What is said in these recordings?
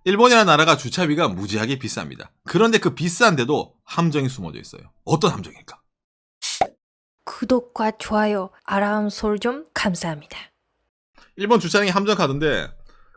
일본이라는 나라가 주차비가 무지하게 비쌉니다. 그런데 그 비싼데도 함정이 숨어져 있어요. 어떤 함정일까? 구독과 좋아요, 알람 설정 감사합니다. 일본 주차장이 함정 카드인데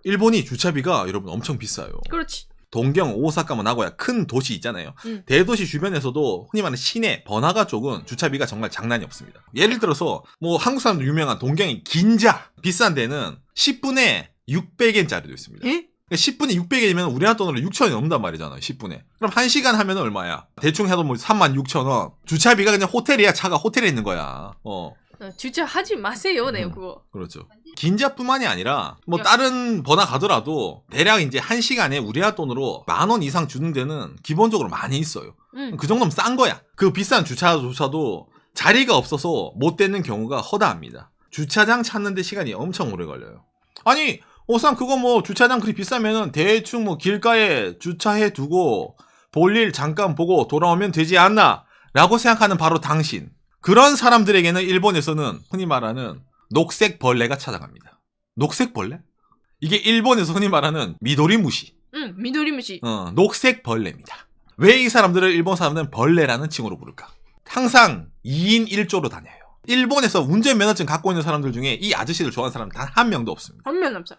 일본이 주차비가 여러분 엄청 비싸요. 그렇지. 동경, 오사카, 뭐 나고야 큰 도시 있잖아요. 대도시 주변에서도 흔히 말하는 시내, 번화가 쪽은 주차비가 정말 장난이 없습니다. 예를 들어서 뭐 한국 사람들 유명한 동경의 긴자 비싼 데는 10분에 600엔짜리도 있습니다. 에? 10분에 600엔이면 우리나라 돈으로 6,000원이 넘는단 말이잖아요. 10분에. 그럼 1시간 하면 얼마야? 대충 해도 뭐 36,000원. 주차비가 그냥 호텔이야. 차가 호텔에 있는 거야. 주차하지 마세요, 네, 그거. 그렇죠. 긴자뿐만이 아니라 뭐 다른 번화 가더라도 대략 이제 1시간에 우리나라 돈으로 10,000원 이상 주는 데는 기본적으로 많이 있어요. 그 정도면 싼 거야. 그 비싼 주차조차도 자리가 없어서 못 되는 경우가 허다합니다. 주차장 찾는데 시간이 엄청 오래 걸려요. 아니 오상 그거 뭐 주차장 그리 비싸면은 대충 뭐 길가에 주차해 두고 볼일 잠깐 보고 돌아오면 되지 않나 라고 생각하는 바로 당신. 그런 사람들에게는 일본에서는 흔히 말하는 녹색 벌레가 찾아갑니다. 녹색 벌레? 이게 일본에서 흔히 말하는 미도리무시. 미도리무시. 녹색 벌레입니다. 왜 이 사람들을 일본 사람들은 벌레라는 칭호로 부를까? 항상 2인 1조로 다녀요. 일본에서 운전면허증 갖고 있는 사람들 중에 이 아저씨들 좋아하는 사람 단 한 명도 없습니다. 한 명 없어.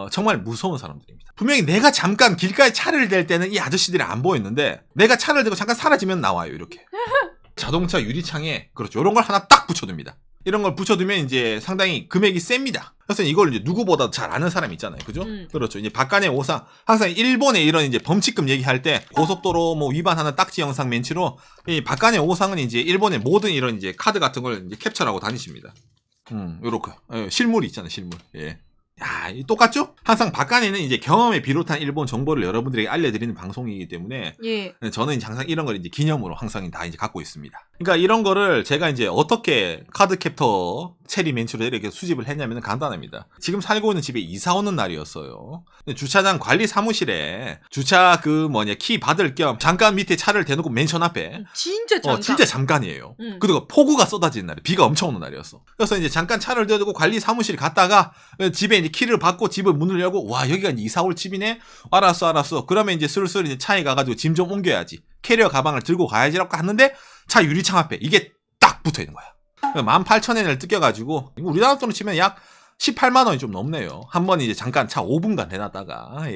정말 무서운 사람들입니다. 분명히 내가 잠깐 길가에 차를 댈 때는 이 아저씨들이 안 보였는데 내가 차를 대고 잠깐 사라지면 나와요. 이렇게. 자동차 유리창에 그렇죠. 이런 걸 하나 딱 붙여둡니다. 이런 걸 붙여두면 이제 상당히 금액이 셉니다. 그래서 이걸 이제 누구보다 잘 아는 사람 있잖아요. 그죠? 그렇죠. 이제 박간의 오상. 항상 일본의 이런 이제 범칙금 얘기할 때 고속도로 뭐 위반하는 딱지 영상 멘치로 이 박간의 오상은 이제 일본의 모든 이런 이제 카드 같은 걸 이제 캡처하고 다니십니다. 요렇게. 실물이 있잖아요. 실물. 예. 야, 똑같죠? 항상 박간에는 이제 경험에 비롯한 일본 정보를 여러분들에게 알려드리는 방송이기 때문에 예. 저는 항상 이런 걸 이제 기념으로 항상 다 이제 갖고 있습니다. 그러니까 이런 거를 제가 이제 어떻게 카드 캡터 체리 멘츠로 이렇게 수집을 했냐면 간단합니다. 지금 살고 있는 집에 이사 오는 날이었어요. 주차장 관리 사무실에 주차 키 받을 겸 잠깐 밑에 차를 대놓고 맨션 앞에 진짜 잠깐. 진짜 잠깐이에요. 그리고 폭우가 쏟아지는 날이 비가 엄청 오는 날이었어. 그래서 이제 잠깐 차를 대두고 관리 사무실 갔다가 집에 이제 키를 받고 집을 문을 열고 와 여기가 이사 올 집이네. 알았어. 그러면 이제 슬슬 이제 차에 가가지고 짐 좀 옮겨야지. 캐리어 가방을 들고 가야지라고 하는데 차 유리창 앞에 이게 딱 붙어 있는 거야. 18,000엔을 뜯겨가지고 우리나라 돈으로 치면 약 18만 원이 좀 넘네요. 한 번 이제 잠깐 차 5분간 대놨다가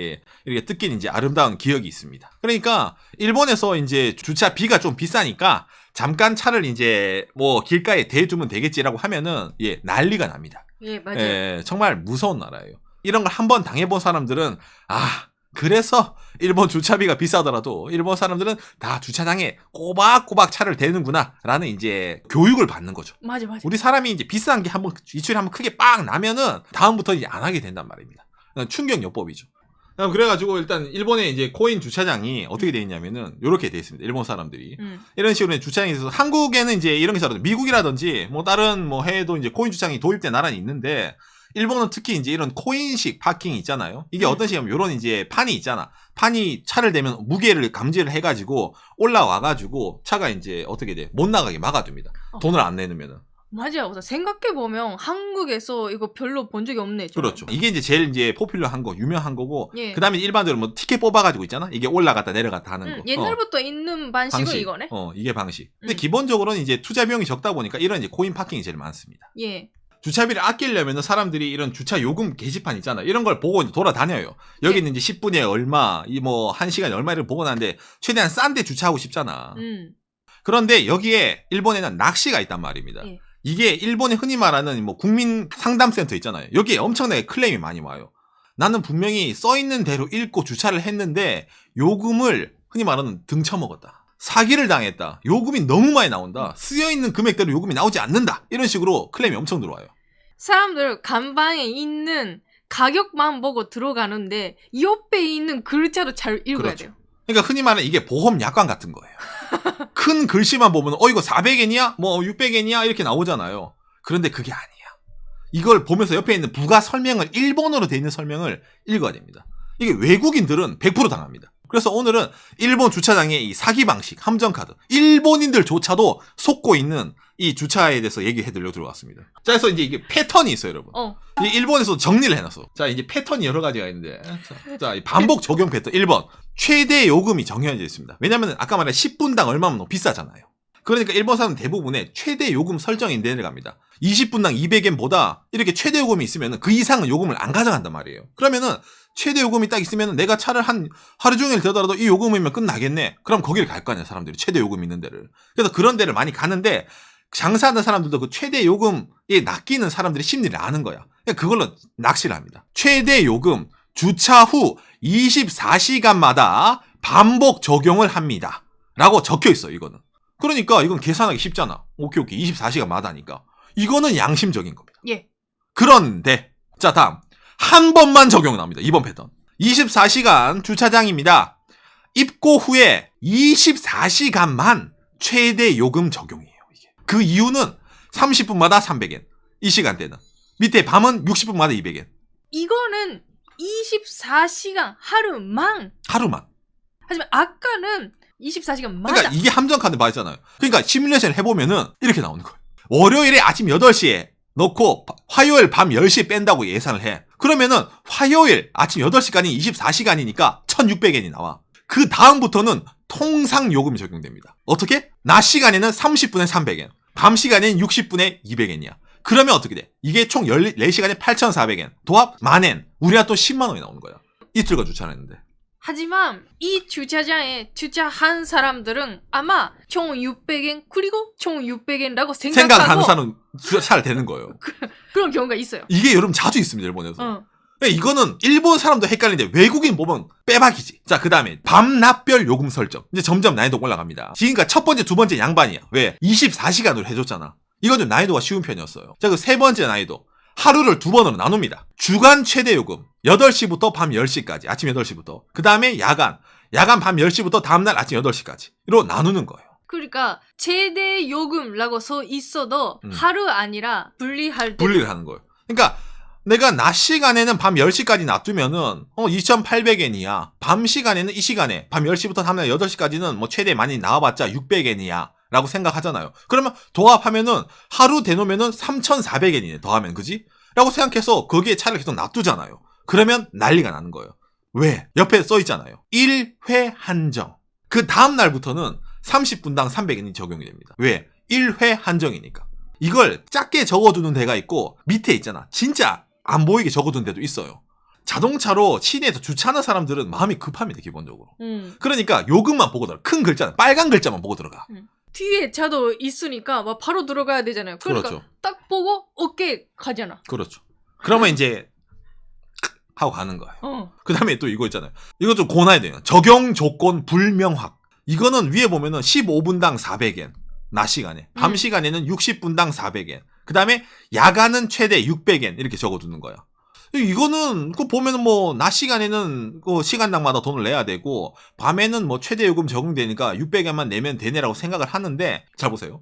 이렇게 뜯긴 이제 아름다운 기억이 있습니다. 그러니까 일본에서 이제 주차비가 좀 비싸니까 잠깐 차를 이제 뭐 길가에 대두면 되겠지라고 하면은 난리가 납니다. 예, 맞아요. 정말 무서운 나라예요. 이런 걸 한번 당해본 사람들은 그래서 일본 주차비가 비싸더라도 일본 사람들은 다 주차장에 꼬박꼬박 차를 대는구나 라는 이제 교육을 받는 거죠. 맞아. 우리 사람이 이제 비싼 게 한번 지출이 한번 크게 빵 나면은 다음부터 이제 안 하게 된단 말입니다. 충격요법이죠. 그래가지고 일단 일본의 이제 코인 주차장이 어떻게 돼 있냐면은 이렇게 돼 있습니다. 일본 사람들이 이런 식으로 주차장이 있어서 한국에는 이제 이런 게 있어도 미국이라든지 뭐 다른 뭐 해에도 이제 코인 주차장이 도입된 나라는 있는데 일본은 특히 이제 이런 코인식 파킹이 있잖아요. 이게 어떤 식이냐면 이런 이제 판이 있잖아. 판이 차를 대면 무게를 감지를 해가지고 올라와가지고 차가 이제 어떻게 돼? 못 나가게 막아둡니다. 돈을 안 내놓으면은. 맞아요. 생각해보면 한국에서 이거 별로 본 적이 없네. 저는. 그렇죠. 이게 이제 제일 이제 포퓰러한 거, 유명한 거고, 예. 그 다음에 일반적으로 뭐 티켓 뽑아가지고 있잖아? 이게 올라갔다 내려갔다 하는 거. 옛날부터 있는 방식은 방식. 이거네. 이게 방식. 근데 기본적으로는 이제 투자 비용이 적다 보니까 이런 이제 코인 파킹이 제일 많습니다. 예. 주차비를 아끼려면 사람들이 이런 주차 요금 게시판 있잖아. 이런 걸 보고 이제 돌아다녀요. 여기는 이제 10분에 얼마, 1시간에 얼마 이런 보고 나는데 최대한 싼 데 주차하고 싶잖아. 그런데 여기에 일본에는 낚시가 있단 말입니다. 예. 이게 일본에 흔히 말하는 뭐 국민 상담센터 있잖아요. 여기에 엄청나게 클레임이 많이 와요. 나는 분명히 써있는 대로 읽고 주차를 했는데 요금을 흔히 말하는 등쳐먹었다. 사기를 당했다. 요금이 너무 많이 나온다. 쓰여있는 금액대로 요금이 나오지 않는다. 이런 식으로 클레임이 엄청 들어와요. 사람들 간방에 있는 가격만 보고 들어가는데 옆에 있는 글자도 잘 읽어야 그렇죠. 돼요. 그러니까 흔히 말하는 이게 보험 약관 같은 거예요. 큰 글씨만 보면 이거 400엔이야? 뭐 600엔이야? 이렇게 나오잖아요. 그런데 그게 아니야. 이걸 보면서 옆에 있는 부가 설명을 일본어로 돼 있는 설명을 읽어야 됩니다. 이게 외국인들은 100% 당합니다. 그래서 오늘은 일본 주차장의 이 사기 방식, 함정카드, 일본인들조차도 속고 있는 이 주차에 대해서 얘기해드리려고 들어왔습니다. 자, 그래서 이제 이게 패턴이 있어요, 여러분. 이 일본에서 정리를 해놨어. 자, 이제 패턴이 여러 가지가 있는데. 자, 이 반복 적용 패턴. 1번. 최대 요금이 정해져 있습니다. 왜냐면 아까 말한 10분당 얼마면 너무 비싸잖아요. 그러니까 일본 사람 대부분의 최대 요금 설정이 내려갑니다. 20분당 200엔보다 이렇게 최대 요금이 있으면 그 이상은 요금을 안 가져간단 말이에요. 그러면은 최대 요금이 딱 있으면 내가 차를 한 하루 종일 대더라도 이 요금이면 끝나겠네. 그럼 거기를 갈 거 아니야, 사람들이. 최대 요금 있는 데를. 그래서 그런 데를 많이 가는데 장사하는 사람들도 그 최대 요금에 낚이는 사람들의 심리를 아는 거야. 그러니까 그걸로 낚시를 합니다. 최대 요금 주차 후 24시간마다 반복 적용을 합니다. 라고 적혀 있어, 이거는. 그러니까 이건 계산하기 쉽잖아. 오케이. 24시간마다니까. 이거는 양심적인 겁니다. 예. 그런데 자, 다음. 한 번만 적용합니다. 2번 패턴. 24시간 주차장입니다. 입고 후에 24시간만 최대 요금 적용이에요. 이게. 그 이유는 30분마다 300엔. 이 시간대는. 밑에 밤은 60분마다 200엔. 이거는 24시간 하루만. 하지만 아까는 24시간마다. 그러니까 이게 함정 카드 맞잖아요. 그러니까 시뮬레이션 해보면은 이렇게 나오는 거예요. 월요일에 아침 8시에 넣고 화요일 밤 10시에 뺀다고 예상을 해. 그러면은 화요일 아침 8시까지 24시간이니까 1600엔이 나와. 그 다음부터는 통상 요금이 적용됩니다. 어떻게? 낮 시간에는 30분에 300엔, 밤 시간에는 60분에 200엔이야. 그러면 어떻게 돼? 이게 총 14시간에 8,400엔. 도합 만엔. 우리가 또 10만 원이 나오는 거야. 이틀간 주차를 했는데. 하지만 이 주차장에 주차한 사람들은 아마 총 600엔 그리고 총 600엔라고 생각하는 사람은 주차를 되는 거예요. 그런 경우가 있어요. 이게 여러분 자주 있습니다, 일본에서. 이거는 일본 사람도 헷갈리는데 외국인 보면 빼박이지. 자, 그 다음에 밤낮별 요금 설정. 이제 점점 난이도가 올라갑니다. 지금까지 첫 번째, 두 번째 양반이야. 왜? 24시간으로 해줬잖아. 이건 좀 난이도가 쉬운 편이었어요. 자, 그 세 번째 난이도. 하루를 두 번으로 나눕니다. 주간 최대 요금 8시부터 밤 10시까지. 아침 8시부터. 그 다음에 야간 밤 10시부터 다음날 아침 8시까지로 나누는 거예요. 그러니까 최대 요금이라고 써 있어도 하루 아니라 분리를 하는 거예요. 그러니까 내가 낮 시간에는 밤 10시까지 놔두면은 2,800엔이야. 밤 시간에는 이 시간에 밤 10시부터 다음날 8시까지는 뭐 최대 많이 나와봤자 600엔이야. 라고 생각하잖아요. 그러면 도합하면은 하루 대놓으면은 3,400엔이네. 더하면 그지? 라고 생각해서 거기에 차를 계속 놔두잖아요. 그러면 난리가 나는 거예요. 왜? 옆에 써 있잖아요. 1회 한정. 그 다음 날부터는 30분당 300엔이 적용이 됩니다. 왜? 1회 한정이니까. 이걸 작게 적어두는 데가 있고 밑에 있잖아. 진짜 안 보이게 적어둔 데도 있어요. 자동차로 시내에서 주차하는 사람들은 마음이 급합니다, 기본적으로. 그러니까 요금만 보고 들어가. 큰 글자는 빨간 글자만 보고 들어가. 뒤에 차도 있으니까 막 바로 들어가야 되잖아요. 그러니까 그렇죠. 딱 보고 어깨 가잖아. 그렇죠. 그러면 이제 하고 가는 거예요. 그 다음에 또 이거 있잖아요. 이거 좀 고나야 돼요. 적용 조건 불명확. 이거는 위에 보면은 15분당 400엔. 낮 시간에. 밤 시간에는 60분당 400엔. 그 다음에 야간은 최대 600엔. 이렇게 적어두는 거야. 이거는 그 보면은 뭐 낮 시간에는 그 시간당마다 돈을 내야 되고 밤에는 뭐 최대 요금 적용되니까 600엔만 내면 되네라고 생각을 하는데 잘 보세요.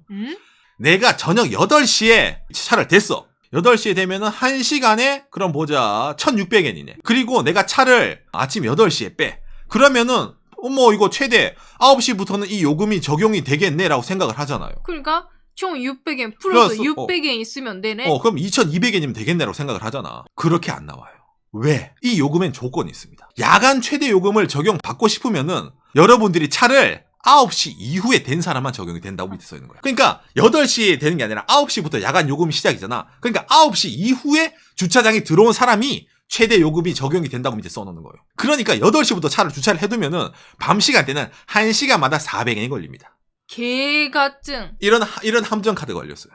내가 저녁 8시에 차를 댔어. 8시에 되면은 1시간에 그럼 보자 1,600엔이네. 그리고 내가 차를 아침 8시에 빼. 그러면은 뭐 이거 최대 9시부터는 이 요금이 적용이 되겠네라고 생각을 하잖아요. 그러니까 총 600엔 플러스 600엔 어. 있으면 되네. 그럼 2,200엔이면 되겠네라고 생각을 하잖아. 그렇게 안 나와요. 왜? 이 요금엔 조건이 있습니다. 야간 최대 요금을 적용받고 싶으면은 여러분들이 차를 9시 이후에 된 사람만 적용이 된다고 밑에 써 있는 거야. 그러니까 8시에 되는 게 아니라 9시부터 야간 요금이 시작이잖아. 그러니까 9시 이후에 주차장에 들어온 사람이 최대 요금이 적용이 된다고 밑에 써놓는 거예요. 그러니까 8시부터 차를 주차를 해두면은 밤 시간대는 1시간마다 400엔이 걸립니다. 개 같은. 이런 함정 카드 걸렸어요.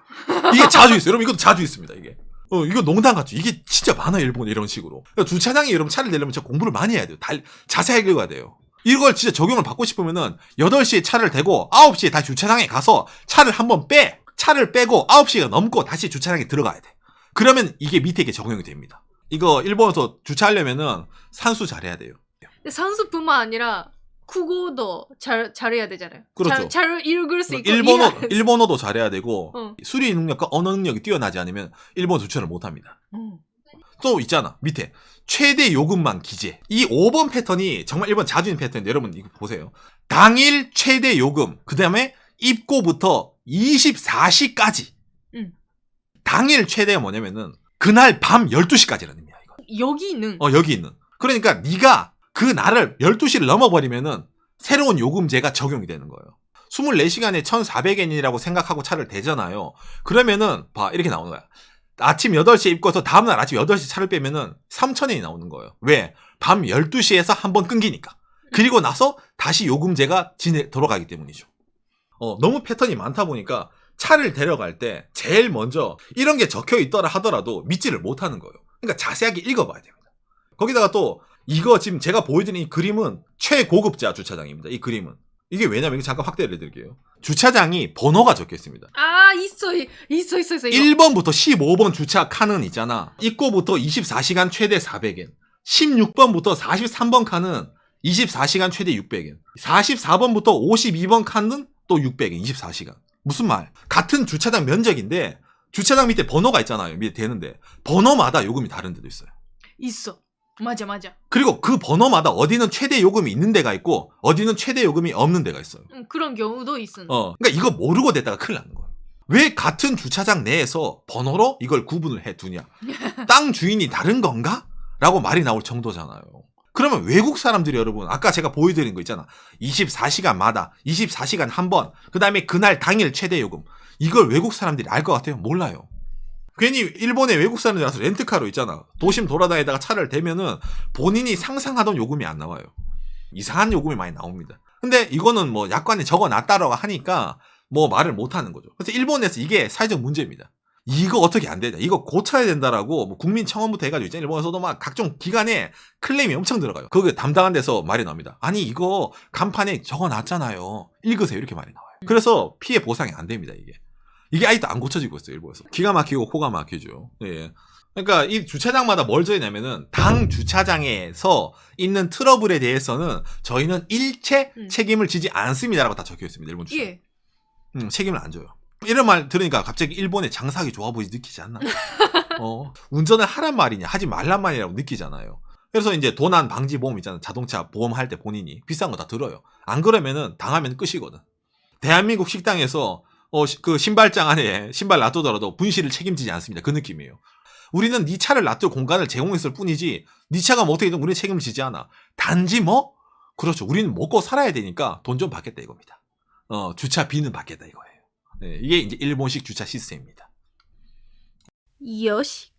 이게 자주 있어요. 여러분 이것도 자주 있습니다. 이게. 이거 농담 같죠. 이게 진짜 많아요. 일본에 이런 식으로. 그러니까 주차장에 여러분 차를 내려면 진짜 공부를 많이 해야 돼요. 자세하게 읽어야 돼요. 이걸 진짜 적용을 받고 싶으면은 8시에 차를 대고 9시에 다시 주차장에 가서 차를 한번 빼. 차를 빼고 9시가 넘고 다시 주차장에 들어가야 돼. 그러면 이게 밑에 이게 적용이 됩니다. 이거 일본에서 주차하려면은 산수 잘해야 돼요. 산수뿐만 아니라 국어도 잘해야 되잖아요. 그렇죠. 잘 읽을 수 있고 일본어도 잘해야 되고 수리 능력과 언어 능력이 뛰어나지 않으면 일본 주차를 못합니다. 또 있잖아. 밑에 최대 요금만 기재. 이 5번 패턴이 정말 일본 자주 있는 패턴인데 여러분 이거 보세요. 당일 최대 요금 그 다음에 입고부터 24시까지. 당일 최대가 뭐냐면은 그날 밤 12시까지라는 의미야, 이거. 여기는 여기 있는. 그러니까 네가 그 날을 12시를 넘어버리면은 새로운 요금제가 적용이 되는 거예요. 24시간에 1,400엔이라고 생각하고 차를 대잖아요. 그러면은 봐, 이렇게 나오는 거야. 아침 8시에 입고서 다음날 아침 8시 차를 빼면은 3,000엔이 나오는 거예요. 왜? 밤 12시에서 한 번 끊기니까. 그리고 나서 다시 요금제가 돌아가기 때문이죠. 너무 패턴이 많다 보니까 차를 데려갈 때 제일 먼저 이런 게 적혀 있더라 하더라도 믿지를 못하는 거예요. 그러니까 자세하게 읽어봐야 됩니다. 거기다가 또 이거 지금 제가 보여드린 이 그림은 최고급자 주차장입니다. 이 그림은. 이게 왜냐면 이거 잠깐 확대를 해드릴게요. 주차장이 번호가 적혀 있습니다. 있어. 1번부터 15번 주차 칸은 있잖아. 입고부터 24시간 최대 400엔. 16번부터 43번 칸은 24시간 최대 600엔. 44번부터 52번 칸은 또 600엔. 24시간. 무슨 말? 같은 주차장 면적인데 주차장 밑에 번호가 있잖아요. 밑에 되는데 번호마다 요금이 다른 데도 있어요. 있어. 맞아. 그리고 그 번호마다 어디는 최대 요금이 있는 데가 있고 어디는 최대 요금이 없는 데가 있어요. 그런 경우도 있어. 그러니까 이거 모르고 됐다가 큰일 나는 거예요. 왜 같은 주차장 내에서 번호로 이걸 구분을 해 두냐? 땅 주인이 다른 건가? 라고 말이 나올 정도잖아요. 그러면 외국 사람들이 여러분 아까 제가 보여드린 거 있잖아. 24시간마다 24시간 한 번, 그 다음에 그날 당일 최대 요금. 이걸 외국 사람들이 알 것 같아요? 몰라요. 괜히 일본에 외국 사람들이 와서 렌트카로 있잖아. 도심 돌아다니다가 차를 대면은 본인이 상상하던 요금이 안 나와요. 이상한 요금이 많이 나옵니다. 근데 이거는 뭐 약관에 적어놨다라고 하니까 뭐 말을 못 하는 거죠. 그래서 일본에서 이게 사회적 문제입니다. 이거 어떻게 안 되냐. 이거 고쳐야 된다라고 뭐 국민청원부터 해가지고 있잖아요. 일본에서도 막 각종 기관에 클레임이 엄청 들어가요. 거기 담당한 데서 말이 나옵니다. 아니 이거 간판에 적어놨잖아요. 읽으세요. 이렇게 말이 나와요. 그래서 피해 보상이 안 됩니다. 이게 아직도 안 고쳐지고 있어요. 일본에서. 기가 막히고 코가 막히죠. 예. 그러니까 이 주차장마다 뭘 적냐면은 당 주차장에서 있는 트러블에 대해서는 저희는 일체 책임을 지지 않습니다라고 다 적혀 있습니다. 일본 주차장. 예. 책임을 안 져요. 이런 말 들으니까 갑자기 일본의 장사하기 좋아 보이지 느끼지 않나? 운전을 하란 말이냐 하지 말란 말이라고 느끼잖아요. 그래서 이제 도난 방지 보험 있잖아요. 자동차 보험할 때 본인이 비싼 거 다 들어요. 안 그러면은 당하면 끝이거든. 대한민국 식당에서 그 신발장 안에 신발 놔두더라도 분실을 책임지지 않습니다. 그 느낌이에요. 우리는 네 차를 놔둘 공간을 제공했을 뿐이지 네 차가 뭐 어떻게든 우리는 책임을 지지 않아. 단지 뭐? 그렇죠. 우리는 먹고 살아야 되니까 돈 좀 받겠다 이겁니다. 주차비는 받겠다 이거예요. 네, 이게 이제 일본식 주차 시스템입니다. 요시.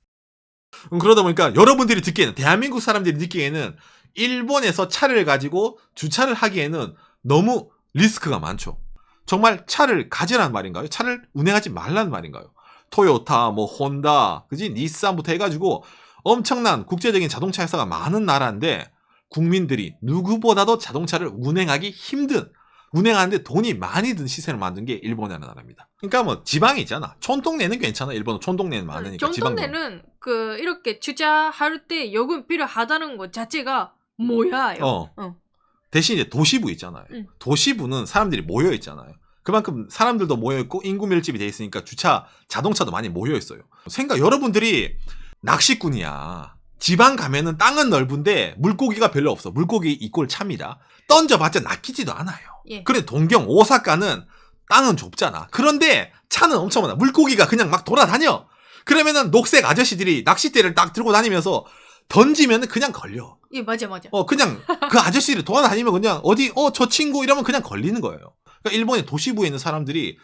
그러다 보니까 여러분들이 듣기에는 대한민국 사람들이 느끼기에는 일본에서 차를 가지고 주차를 하기에는 너무 리스크가 많죠. 정말 차를 가지라는 말인가요? 차를 운행하지 말라는 말인가요? 토요타, 뭐 혼다, 그지? 닛산부터 해가지고 엄청난 국제적인 자동차 회사가 많은 나라인데 국민들이 누구보다도 자동차를 운행하기 힘든, 운행하는데 돈이 많이 든 시세를 만든 게 일본이라는 나라입니다. 그러니까 뭐 지방이 있잖아. 촌동네는 괜찮아. 일본은 촌동네는 많으니까. 촌동네는 이렇게 주차할 때 요금 필요하다는 것 자체가 뭐야요. 대신 이제 도시부 있잖아요. 도시부는 사람들이 모여 있잖아요. 그만큼 사람들도 모여 있고 인구 밀집이 돼 있으니까 자동차도 많이 모여 있어요. 여러분들이 낚시꾼이야. 지방 가면은 땅은 넓은데 물고기가 별로 없어. 물고기 이꼴 찹니다. 던져봤자 낚이지도 않아요. 예. 그래 동경, 오사카는 땅은 좁잖아. 그런데 차는 엄청 많아. 물고기가 그냥 막 돌아다녀. 그러면은 녹색 아저씨들이 낚싯대를 딱 들고 다니면서 던지면은 그냥 걸려. 예, 맞아. 그냥 그 아저씨를 돌아다니면 그냥 저 친구 이러면 그냥 걸리는 거예요. 그러니까 일본의 도시부에 있는 사람들이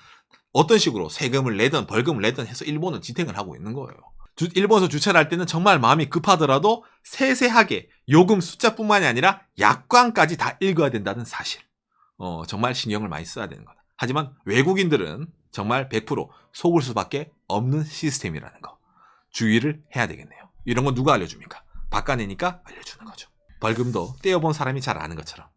어떤 식으로 세금을 내든 벌금을 내든 해서 일본은 지탱을 하고 있는 거예요. 일본에서 주차를 할 때는 정말 마음이 급하더라도 세세하게 요금 숫자뿐만이 아니라 약관까지 다 읽어야 된다는 사실. 정말 신경을 많이 써야 되는 거다. 하지만 외국인들은 정말 100% 속을 수밖에 없는 시스템이라는 거. 주의를 해야 되겠네요. 이런 건 누가 알려줍니까? 바꿔내니까 알려주는 거죠. 벌금도 떼어본 사람이 잘 아는 것처럼.